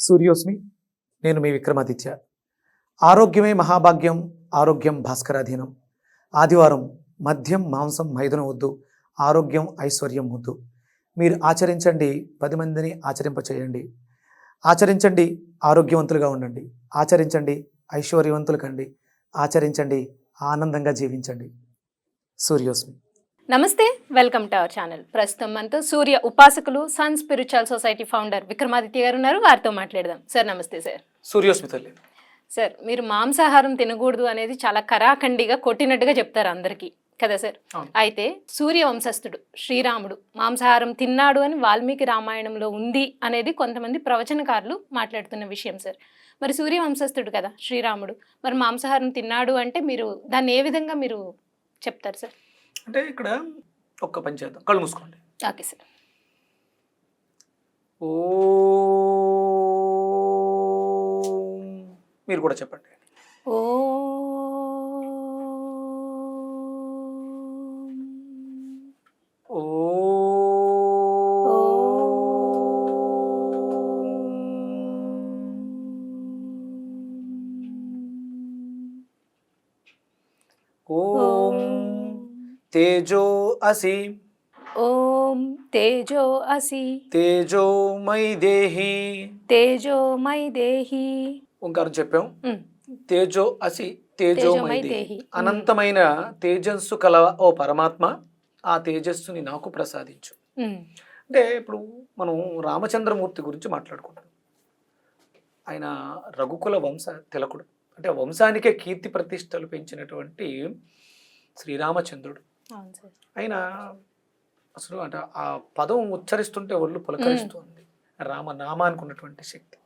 సూర్యోస్మి. నేను మీ విక్రమాదిత్య. ఆరోగ్యమే మహాభాగ్యం, ఆరోగ్యం భాస్కరాధీనం. ఆదివారం మద్యం మాంసం మైదనం వద్దు, ఆరోగ్యం ఐశ్వర్యం వద్దు. మీరు ఆచరించండి, 10 మందిని ఆచరింపచేయండి. ఆచరించండి, ఆరోగ్యవంతులుగా ఉండండి. ఆచరించండి, ఐశ్వర్యవంతులు కండి. ఆచరించండి, ఆనందంగా జీవించండి. సూర్యోస్మి. నమస్తే, వెల్కమ్ టు అవర్ ఛానల్. ప్రస్తుతం మనతో సూర్య ఉపాసకులు sun spiritual society founder Vikramaditya గారు ఉన్నారు. వారితో మాట్లాడదాం. సార్ నమస్తే. సార్ సూర్యోస్మి తల్లి. సార్, మీరు మాంసాహారం తినకూడదు అనేది చాలా కరాఖండిగా కొట్టినట్టుగా చెప్తారు అందరికీ కదా సార్. అయితే సూర్య వంశస్థుడు శ్రీరాముడు మాంసాహారం తిన్నాడు అని వాల్మీకి రామాయణంలో ఉంది అనేది కొంతమంది ప్రవచనకారులు మాట్లాడుతున్న విషయం సార్. మరి సూర్య వంశస్థుడు కదా శ్రీరాముడు, మరి మాంసాహారం తిన్నాడు అంటే మీరు దాన్ని ఏ విధంగా మీరు చెప్తారు సార్? అంటే ఇక్కడ ఒక్క పని చేద్దాం, కళ్ళు మూసుకోండి. Okay sir. ఓ మీరు కూడా చెప్పండి. ఓ ఓ ఓం తేజో అసి, ఓం తేజో అసి, తేజోమై దేహి, తేజోమై దేహి. ఓంకారం చెప్పాం. తేజో అసి, తేజోమై దేహి. అనంతమైన తేజస్సు కల ఓ పరమాత్మ, ఆ తేజస్సుని నాకు ప్రసాదించు. అంటే ఇప్పుడు మనం రామచంద్రమూర్తి గురించి మాట్లాడుకుంటాం. ఆయన రఘుకుల వంశ తిలకుడు, అంటే వంశానికే కీర్తి ప్రతిష్టలు పెంచినటువంటి శ్రీరామచంద్రుడు. ఆయన అసలు అంటే ఆ పదం ఉచ్చరిస్తుంటే ఒళ్ళు పులకరిస్తుంది. రామనామానికి ఉన్నటువంటి శక్తి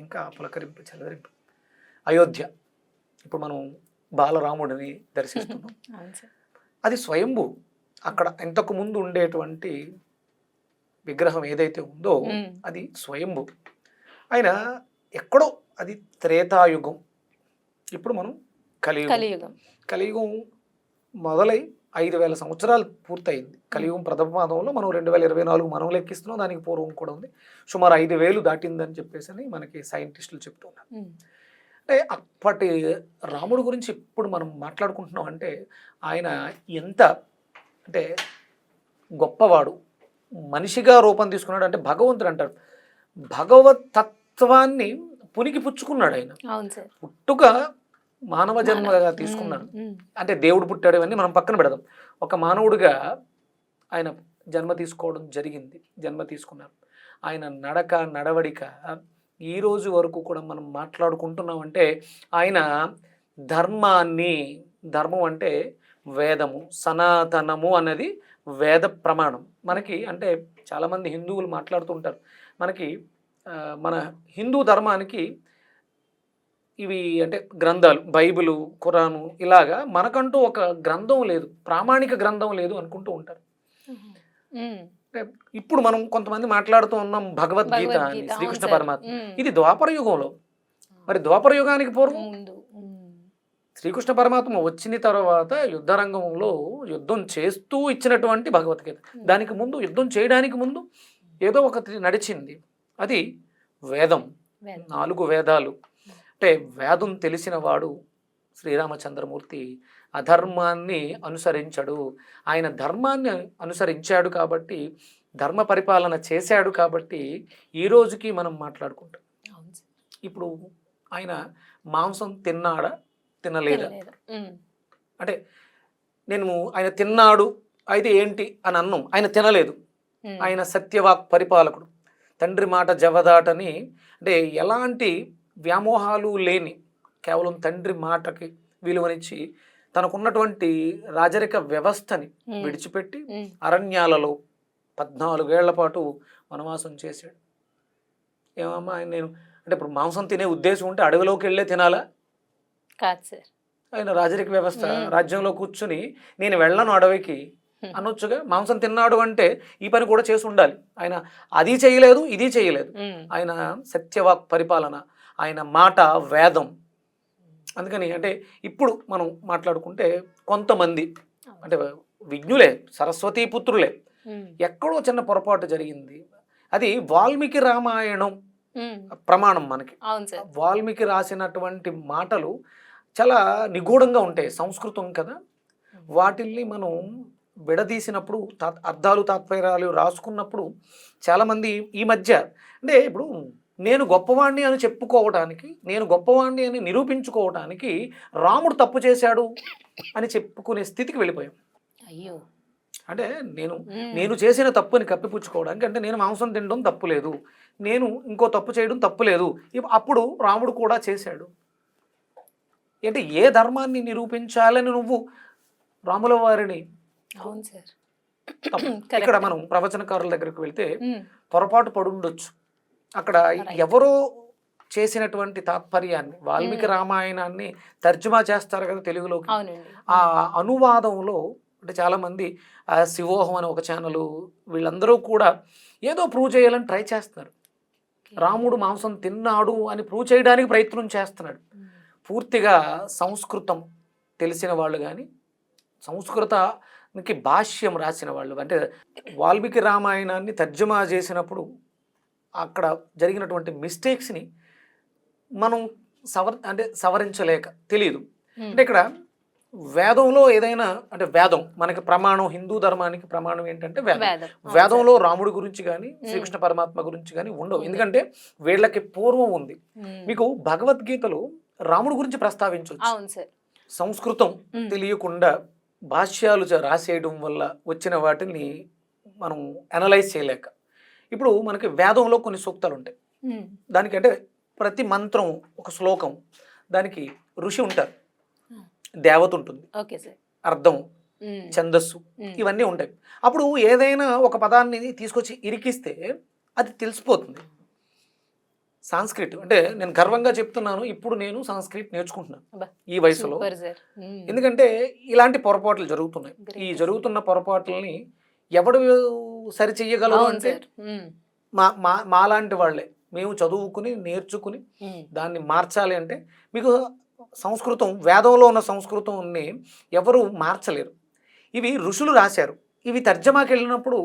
ఇంకా పులకరింపు, చలదరింపు. అయోధ్య, ఇప్పుడు మనం బాలరాముడిని దర్శిస్తున్నాం. అది స్వయంభూ. అక్కడ ఇంతకు ముందు ఉండేటువంటి విగ్రహం ఏదైతే ఉందో అది స్వయంభూ. ఆయన ఎక్కడో అది త్రేతాయుగం, ఇప్పుడు మనం కలియుగం. కలియుగం మొదలై 5000 సంవత్సరాలు పూర్తయింది. కలియుగం ప్రథమ పాదంలో మనం 2024 మనం లెక్కిస్తున్నాం. దానికి పూర్వం కూడా ఉంది. సుమారు 5000 దాటిందని చెప్పేసి మనకి సైంటిస్టులు చెప్తున్నారు. అంటే అప్పటి రాముడు గురించి ఇప్పుడు మనం మాట్లాడుకుంటున్నాం అంటే ఆయన ఎంత అంటే గొప్పవాడు, మనిషిగా రూపం తీసుకున్నాడు. అంటే భగవంతుడు అంటారు, భగవత్ తత్వాన్ని పునికి పుచ్చుకున్నాడు ఆయన. పుట్టుక మానవ జన్మగా తీసుకున్నాడు. అంటే దేవుడు పుట్టాడు, ఇవన్నీ మనం పక్కన పెడదాం. ఒక మానవుడిగా ఆయన జన్మ తీసుకోవడం జరిగింది, జన్మ తీసుకున్నారు. ఆయన నడక నడవడిక ఈ రోజు వరకు కూడా మనం మాట్లాడుకుంటున్నామంటే ఆయన ధర్మాన్ని, ధర్మం అంటే వేదము, సనాతనము అన్నది వేద ప్రమాణం మనకి. అంటే చాలామంది హిందువులు మాట్లాడుతుంటారు, మనకి మన హిందూ ధర్మానికి ఇవి అంటే గ్రంథాలు, బైబిలు, ఖురాను, ఇలాగా మనకంటూ ఒక గ్రంథం లేదు, ప్రామాణిక గ్రంథం లేదు అనుకుంటూ ఉంటారు. ఇప్పుడు మనం కొంతమంది మాట్లాడుతూ ఉన్నాం భగవద్గీత అని, శ్రీకృష్ణ పరమాత్మ. ఇది ద్వాపర యుగంలో. మరి ద్వాపర యుగానికి పూర్వం శ్రీకృష్ణ పరమాత్మ వచ్చిన తర్వాత యుద్ధ రంగంలో యుద్ధం చేస్తూ ఇచ్చినటువంటి భగవద్గీత. దానికి ముందు, యుద్ధం చేయడానికి ముందు ఏదో ఒకటి నడిచింది, అది వేదం. 4 వేదాలు. అంటే వేదం తెలిసిన వాడు శ్రీరామచంద్రమూర్తి అధర్మాన్ని అనుసరించడు. ఆయన ధర్మాన్ని అనుసరించాడు కాబట్టి, ధర్మ పరిపాలన చేశాడు కాబట్టి ఈ రోజుకి మనం మాట్లాడుకుంటాం. ఇప్పుడు ఆయన మాంసం తిన్నాడా తినలేదా అంటే నేను ఆయన తిన్నాడు అయితే ఏంటి అని అన్నాం. ఆయన తినలేదు. ఆయన సత్యవాక్ పరిపాలకుడు, తండ్రి మాట జవదాటని, అంటే ఎలాంటి వ్యామోహాలు లేని, కేవలం తండ్రి మాటకి విలువనిచ్చి తనకున్నటువంటి రాజరిక వ్యవస్థని విడిచిపెట్టి అరణ్యాలలో 14 ఏళ్ల పాటు వనవాసం చేశాడు. ఏమమ్మా నేను అంటే ఇప్పుడు మాంసం తినే ఉద్దేశం ఉంటే అడవిలోకి వెళ్ళే తినాలా? కాదు సార్. ఆయన రాజరిక వ్యవస్థ, రాజ్యంలో కూర్చుని నేను వెళ్ళను అడవికి అనొచ్చుగా. మాంసం తిన్నాడు అంటే ఈ పని కూడా చేసి ఉండాలి. ఆయన అది చేయలేదు, ఇది చేయలేదు. ఆయన సత్యవాక్ పరిపాలన, ఆయన మాట వేదం. అందుకని అంటే ఇప్పుడు మనం మాట్లాడుకుంటే కొంతమంది అంటే విజ్ఞులే, సరస్వతీ పుత్రులే, ఎక్కడో చిన్న పొరపాటు జరిగింది. అది వాల్మీకి రామాయణం ప్రమాణం మనకి. అవును సార్. వాల్మీకి రాసినటువంటి మాటలు చాలా నిగూఢంగా ఉంటాయి, సంస్కృతం కదా. వాటిల్ని మనం విడదీసినప్పుడు అర్థాలు తాత్పర్యాలు రాసుకున్నప్పుడు చాలామంది ఈ మధ్య అంటే ఇప్పుడు నేను గొప్పవాణ్ణి అని చెప్పుకోవడానికి, నేను గొప్పవాణ్ణి అని నిరూపించుకోవడానికి రాముడు తప్పు చేశాడు అని చెప్పుకునే స్థితికి వెళ్ళిపోయాం. అయ్యో, అంటే నేను చేసిన తప్పుని కప్పిపుచ్చుకోవడానికి, అంటే నేను మాంసం తినడం తప్పు లేదు, నేను ఇంకో తప్పు చేయడం తప్పు లేదు, అప్పుడు రాముడు కూడా చేశాడు. అంటే ఏ ధర్మాన్ని నిరూపించాలని నువ్వు రాముల వారిని. అవును సార్. ఇక్కడ మనం ప్రవచనకారుల దగ్గరికి వెళ్తే పొరపాటు పడుండొచ్చు. అక్కడ ఎవరో చేసినటువంటి తాత్పర్యాన్ని, వాల్మీకి రామాయణాన్ని తర్జుమా చేస్తారు కదా తెలుగులోకి. ఆ అనువాదంలో అంటే చాలామంది శివోహం అనే ఒక ఛానల్, వీళ్ళందరూ కూడా ఏదో ప్రూవ్ చేయాలని ట్రై చేస్తున్నారు. రాముడు మాంసం తిన్నాడు అని ప్రూవ్ చేయడానికి ప్రయత్నం చేస్తున్నాడు. పూర్తిగా సంస్కృతం తెలిసిన వాళ్ళు కానీ, సంస్కృతానికి భాష్యం రాసిన వాళ్ళు, అంటే వాల్మీకి రామాయణాన్ని తర్జుమా చేసినప్పుడు అక్కడ జరిగినటువంటి మిస్టేక్స్ని మనం సవరించలేక తెలియదు. అంటే ఇక్కడ వేదంలో ఏదైనా, అంటే వేదం మనకి ప్రమాణం, హిందూ ధర్మానికి ప్రమాణం ఏంటంటే వేదం. వేదంలో రాముడి గురించి కానీ శ్రీకృష్ణ పరమాత్మ గురించి కానీ ఉండవు, ఎందుకంటే వీళ్ళకి పూర్వం ఉంది. మీకు భగవద్గీతలో రాముడి గురించి ప్రస్తావించవచ్చు. సంస్కృతం తెలియకుండా భాష్యాలు రాసేయడం వల్ల వచ్చిన వాటిని మనం అనలైజ్ చేయలేక, ఇప్పుడు మనకి వేదంలో కొన్ని సూక్తాలు ఉంటాయి, దానికి అంటే ప్రతి మంత్రం ఒక శ్లోకం, దానికి ఋషి ఉంటారు, దేవత ఉంటుంది, అర్థం, ఛందస్సు, ఇవన్నీ ఉంటాయి. అప్పుడు ఏదైనా ఒక పదాన్ని తీసుకొచ్చి ఇరికిస్తే అది తెలిసిపోతుంది. సాంస్క్రిట్ అంటే నేను గర్వంగా చెప్తున్నాను, ఇప్పుడు నేను సాంస్క్రిట్ నేర్చుకుంటున్నాను ఈ వయసులో. ఎందుకంటే ఇలాంటి పొరపాట్లు జరుగుతున్నాయి. ఈ జరుగుతున్న పొరపాట్లని ఎవడు సరి చెయ్యగలరు అంటే మాలాంటి వాళ్ళే. మేము చదువుకుని నేర్చుకుని దాన్ని మార్చాలి అంటే, మీకు సంస్కృతం, వేదంలో ఉన్న సంస్కృతాన్ని ఎవరు మార్చలేరు. ఇవి ఋషులు రాశారు, ఇవి తర్జమాకి వెళ్ళినప్పుడు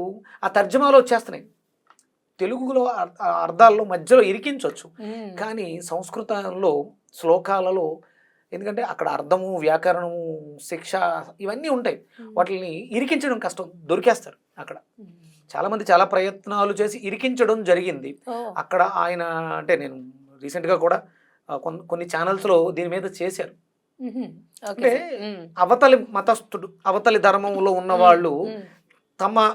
ఆ తర్జమాలో వచ్చేస్తున్నాయి. తెలుగులో అర్థాల్లో మధ్యలో ఇరికించవచ్చు, కానీ సంస్కృతంలో శ్లోకాలలో, ఎందుకంటే అక్కడ అర్థము, వ్యాకరణము, శిక్ష ఇవన్నీ ఉంటాయి, వాటిని ఇరికించడం కష్టం, దొరికేస్తారు అక్కడ. చాలామంది చాలా ప్రయత్నాలు చేసి ఇరికించడం జరిగింది అక్కడ. ఆయన అంటే నేను రీసెంట్గా కూడా కొన్ని ఛానల్స్లో దీని మీద చేశారు. అంటే అవతలి మతస్థుడు, అవతలి ధర్మంలో ఉన్నవాళ్ళు తమ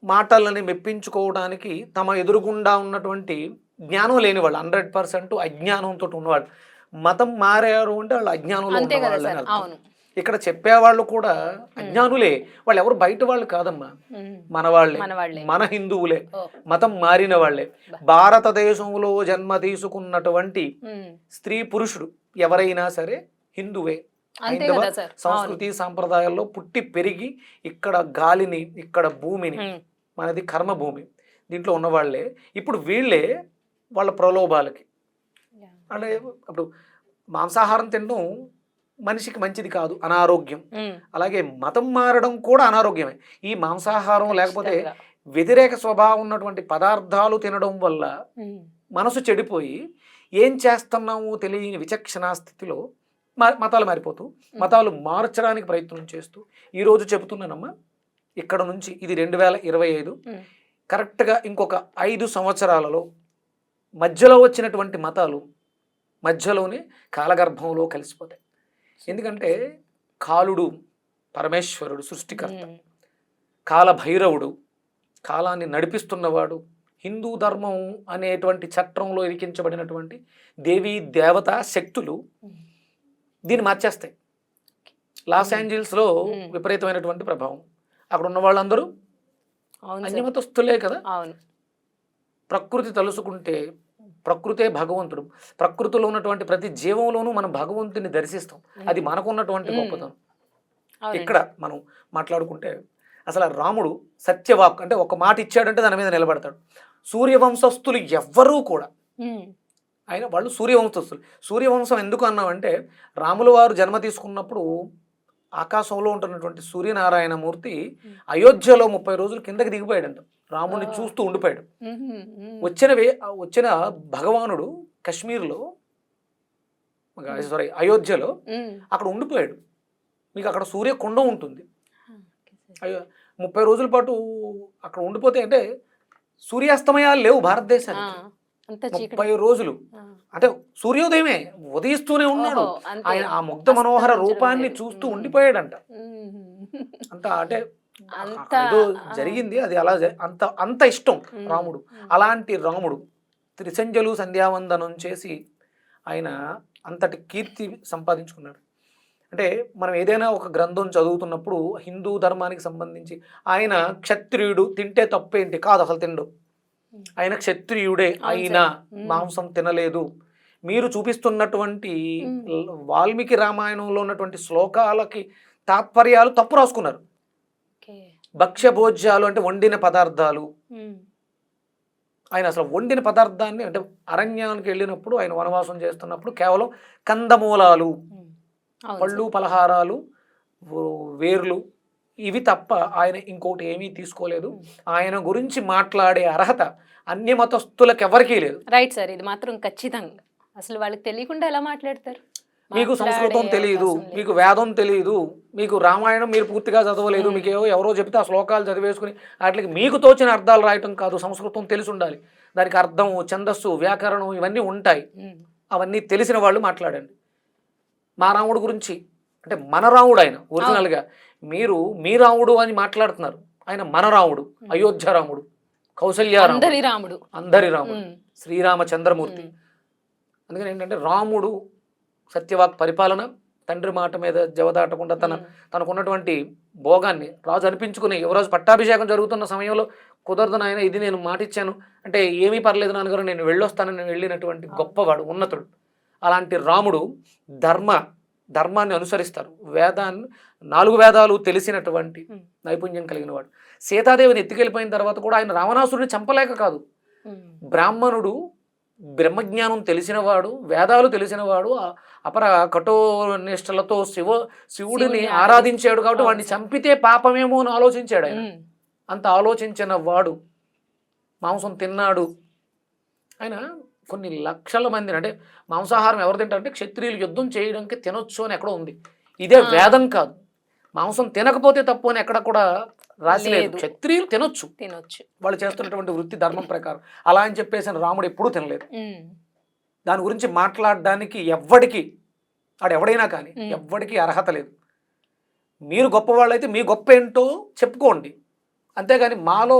మాటలని మెప్పించుకోవడానికి తమ ఎదురుగుండా ఉన్నటువంటి జ్ఞానం లేని వాళ్ళు, 100% అజ్ఞానంతో ఉన్నవాళ్ళు మతం మారారు అంటే వాళ్ళు అజ్ఞానంలో ఉన్నవాళ్ళు. ఇక్కడ చెప్పేవాళ్ళు కూడా అజ్ఞానులే, వాళ్ళు ఎవరు బయట వాళ్ళు కాదమ్మా, మన వాళ్ళే, మన హిందువులే, మతం మారిన వాళ్ళే. భారతదేశంలో జన్మ తీసుకున్నటువంటి స్త్రీ పురుషుడు ఎవరైనా సరే హిందువే. హైందవ సంస్కృతి సాంప్రదాయాల్లో పుట్టి పెరిగి ఇక్కడ గాలిని, ఇక్కడ భూమిని, మనది కర్మభూమి, దీంట్లో ఉన్నవాళ్లే. ఇప్పుడు వీళ్ళే వాళ్ళ ప్రలోభాలకి, అంటే అప్పుడు మాంసాహారం తినడం మనిషికి మంచిది కాదు, అనారోగ్యం. అలాగే మతం మారడం కూడా అనారోగ్యమే. ఈ మాంసాహారం లేకపోతే వ్యతిరేక స్వభావం ఉన్నటువంటి పదార్థాలు తినడం వల్ల మనసు చెడిపోయి ఏం చేస్తున్నామో తెలియని విచక్షణా స్థితిలో మతాలు మారిపోతూ, మతాలు మార్చడానికి ప్రయత్నం చేస్తూ, ఈరోజు చెబుతున్నానమ్మా, ఇక్కడ నుంచి ఇది 2025, కరెక్ట్గా ఇంకొక 5 సంవత్సరాలలో మధ్యలో వచ్చినటువంటి మతాలు మధ్యలోనే కాలగర్భంలో కలిసిపోతాయి. ఎందుకంటే కాలుడు పరమేశ్వరుడు, సృష్టికర్త, కాలభైరవుడు కాలాన్ని నడిపిస్తున్నవాడు, హిందూ ధర్మం అనేటువంటి చట్రంలో ఇరికించబడినటువంటి దేవీ దేవతా శక్తులు దీన్ని మార్చేస్తాయి. లాస్ ఏంజల్స్లో విపరీతమైనటువంటి ప్రభావం, అక్కడ ఉన్న వాళ్ళందరూ అన్యమతస్తులే కదా. ప్రకృతి తలుసుకుంటే ప్రకృతే భగవంతుడు, ప్రకృతిలో ఉన్నటువంటి ప్రతి జీవంలోనూ మనం భగవంతుని దర్శిస్తాం, అది మనకు ఉన్నటువంటి గొప్పతనం. ఇక్కడ మనం మాట్లాడుకుంటే అసలు రాముడు సత్యవాక్, అంటే ఒక మాట ఇచ్చాడంటే దాని మీద నిలబడతాడు. సూర్యవంశస్థులు ఎవ్వరూ కూడా, ఆయన వాళ్ళు సూర్యవంశస్థులు. సూర్యవంశం ఎందుకు అన్నామంటే, రాముల వారు జన్మ తీసుకున్నప్పుడు ఆకాశంలో ఉంటున్నటువంటి సూర్యనారాయణమూర్తి అయోధ్యలో 30 రోజులు కిందకి దిగిపోయాడంట. రాముడిని చూస్తూ ఉండిపోయాడు. ఉహుం, ఉమ్. వచ్చిన భగవానుడు కశ్మీర్లో సారీ అయోధ్యలో ఉమ్. అక్కడ ఉండిపోయాడు. మీకు అక్కడ సూర్యకుండం ఉంటుంది. Okay sir. 30 రోజుల పాటు అక్కడ ఉండిపోతే అంటే సూర్యాస్తమయాలు లేవు భారతదేశానికి. అంత చీకటి. 30 రోజులు ఆ. అంటే సూర్యోదయమే ఉదయిస్తూనే ఉన్నాడు. ఓహో, అంతే. ఆయన ఆ ముగ్ధ మనోహర రూపాన్ని చూస్తూ ఉండిపోయాడంట. అంత అంటే అంత ఏదో జరిగింది, అది అలా అంత అంత ఇష్టం రాముడు. అలాంటి రాముడు త్రిసంధ్యలు సంధ్యావందనం చేసి ఆయన అంతటి కీర్తి సంపాదించుకున్నాడు. అంటే మనం ఏదైనా ఒక గ్రంథం చదువుతున్నప్పుడు హిందూ ధర్మానికి సంబంధించి ఆయన క్షత్రియుడు తింటే తప్పేంటి, కాదు అసలు తిండు. ఆయన క్షత్రియుడే అయినా మాంసం తినలేదు. మీరు చూపిస్తున్నటువంటి వాల్మీకి రామాయణంలో ఉన్నటువంటి శ్లోకాలకి తాత్పర్యాలు తప్పు రాసుకున్నారు. భక్ష్య భోజ్యాలు అంటే వండిన పదార్థాలు. ఆయన అసలు వండిన పదార్థాన్ని అంటే అరణ్యానికి వెళ్ళినప్పుడు ఆయన వనవాసం చేస్తున్నప్పుడు కేవలం కందమూలాలు, పళ్ళు, పలహారాలు, వేర్లు ఇవి తప్ప ఆయన ఇంకోటి ఏమీ తీసుకోలేదు. ఆయన గురించి మాట్లాడే అర్హత అన్య మతస్థులకు ఎవరికీ లేదు. రైట్ సార్, ఇది మాత్రం ఖచ్చితంగా. అసలు వాళ్ళకి తెలియకుండా ఎలా మాట్లాడతారు? మీకు సంస్కృతం తెలియదు, మీకు వేదం తెలియదు, మీకు రామాయణం మీరు పూర్తిగా చదవలేదు, మీకు ఎవరో చెప్తే ఆ శ్లోకాలు చదివేసుకుని వాటికి మీకు తోచిన అర్థాలు రాయటం కాదు. సంస్కృతం తెలిసి ఉండాలి. దానికి అర్థం, ఛందస్సు, వ్యాకరణం ఇవన్నీ ఉంటాయి. అవన్నీ తెలిసిన వాళ్ళు మాట్లాడండి. మా రాముడు గురించి అంటే మన రాముడు ఆయన ఒరిజినల్గా. మీరు మీ రాముడు అని మాట్లాడుతున్నారు. ఆయన మన రాముడు, అయోధ్య రాముడు, కౌసల్య రాముడు, అందరి రాముడు, శ్రీరామచంద్రమూర్తి. అందుకని ఏంటంటే రాముడు సత్యవాక్ పరిపాలన, తండ్రి మాట మీద జవదాటకుండా తనకున్నటువంటి భోగాన్ని రాజు అనిపించుకుని యువరాజు పట్టాభిషేకం జరుగుతున్న సమయంలో కుదరదు నాయన, ఇది నేను మాటిచ్చాను అంటే ఏమీ పర్లేదు నాన్నగారు నేను వెళ్ళొస్తానని వెళ్ళినటువంటి గొప్పవాడు, ఉన్నతుడు. అలాంటి రాముడు ధర్మాన్ని అనుసరిస్తారు. 4 వేదాలు తెలిసినటువంటి నైపుణ్యం కలిగిన వాడు. సీతాదేవిని ఎత్తుకెళ్ళిపోయిన తర్వాత కూడా ఆయన రావణాసురుని చంపలేక కాదు, బ్రాహ్మణుడు, బ్రహ్మజ్ఞానం తెలిసినవాడు, వేదాలు తెలిసినవాడు, అపర కఠోనిష్టలతో శివుడిని ఆరాధించాడు కాబట్టి వాడిని చంపితే పాపమేమో అని ఆలోచించాడు ఆయన. అంత ఆలోచించిన వాడు మాంసం తిన్నాడు. ఆయన కొన్ని లక్షల మందిని అంటే మాంసాహారం ఎవరు తింటారంటే క్షత్రియులు యుద్ధం చేయడానికి తినొచ్చు అని ఎక్కడో ఉంది. ఇదే వేదం కాదు. మాంసం తినకపోతే తప్పు అని ఎక్కడ కూడా రాసిలేదు. క్షత్రియులు తినొచ్చు, వాళ్ళు చేస్తున్నటువంటి వృత్తి ధర్మం ప్రకారం. అలా అని చెప్పేసి రాముడు ఎప్పుడూ తినలేదు. దాని గురించి మాట్లాడడానికి ఎవడైనా కానీ ఎవ్వడికి అర్హత లేదు. మీరు గొప్పవాళ్ళైతే మీ గొప్ప ఏంటో చెప్పుకోండి, అంతేగాని మాలో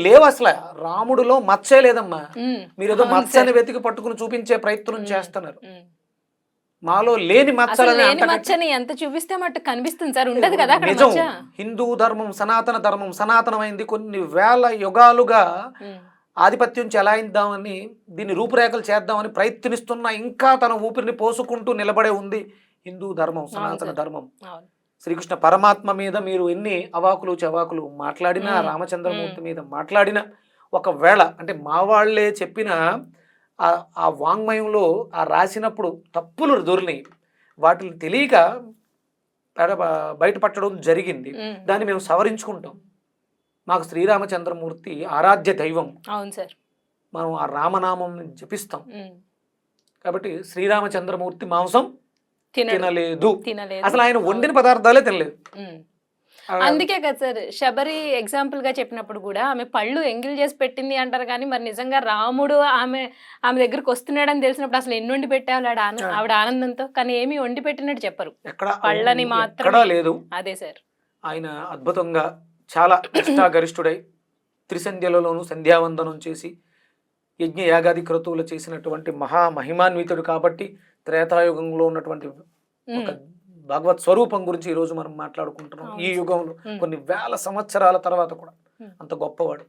లేవు. అసలు రాముడిలో మచ్చే లేదమ్మా. మీరు ఏదో మచ్చని వెతికి పట్టుకుని చూపించే ప్రయత్నం చేస్తున్నారు. మాలో లేని మచ్చని ఎంత చూపిస్తే మట్టు కనిపిస్తుంది సార్, ఉండదు కదా. నిజం. హిందూ ధర్మం సనాతనమైంది. కొన్ని వేల యుగాలుగా ఆధిపత్యం చెలాయిద్దామని, దీన్ని రూపురేఖలు చేద్దామని ప్రయత్నిస్తున్నా ఇంకా తన ఊపిరిని పోసుకుంటూ నిలబడే ఉంది హిందూ ధర్మం, సనాతన ధర్మం. శ్రీకృష్ణ పరమాత్మ మీద మీరు ఎన్ని అవాకులు చవాకులు మాట్లాడినా, రామచంద్రమూర్తి మీద మాట్లాడినా, ఒకవేళ అంటే మా వాళ్లే చెప్పిన ఆ వాంగ్మయంలో ఆ రాసినప్పుడు తప్పులు దొరినాయి, వాటిని తెలియక బయటపట్టడం జరిగింది. దాన్ని మేము సవరించుకుంటాం. మాకు శ్రీరామచంద్రమూర్తి ఆరాధ్య దైవం. అవును సార్. మనం ఆ రామనామం జపిస్తాం కాబట్టి శ్రీరామచంద్రమూర్తి మాంసం తినలేదు. అసలు ఆయన వండిన పదార్థాలే తినలేదు. అందుకే కదా సార్ శబరి ఎగ్జాంపుల్ గా చెప్పినప్పుడు కూడా ఆమె పళ్ళు ఎంగిల్ చేసి పెట్టింది అంటారు, కానీ మరి నిజంగా రాముడు ఆమె దగ్గరకు వస్తున్నాడని తెలిసినప్పుడు అసలు ఎన్ని వండి పెట్టాలి ఆవిడ ఆనందంతో, కానీ ఏమి వండి పెట్టినట్టు చెప్పరు, పళ్ళని మాత్రం లేదు. అదే సార్, ఆయన అద్భుతంగా చాలా నిష్ఠాగరిష్ఠుడై త్రిసంధ్యలలోనూ సంధ్యావందనం చేసి యజ్ఞ యాగాది క్రతువులు చేసినటువంటి మహామహిమాన్వితుడు కాబట్టి త్రేతాయుగంలో ఉన్నటువంటి ఒక భగవత్ స్వరూపం గురించి ఈ రోజు మనం మాట్లాడుకుంటున్నాం. ఈ యుగంలో కొన్ని వేల సంవత్సరాల తర్వాత కూడా అంత గొప్పవాడు.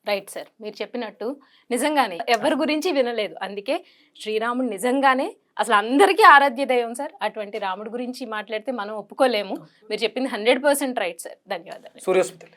రైట్ సార్, మీరు చెప్పినట్టు నిజంగానే ఎవరి గురించి వినలేదు. అందుకే శ్రీరాముడు నిజంగానే అసలు అందరికీ ఆరాధ్య దైవం సార్. అటువంటి రాముడి గురించి మాట్లాడితే మనం ఒప్పుకోలేము. మీరు చెప్పింది 100% రైట్ సార్. ధన్యవాదాలు. సూర్యస్మృతి.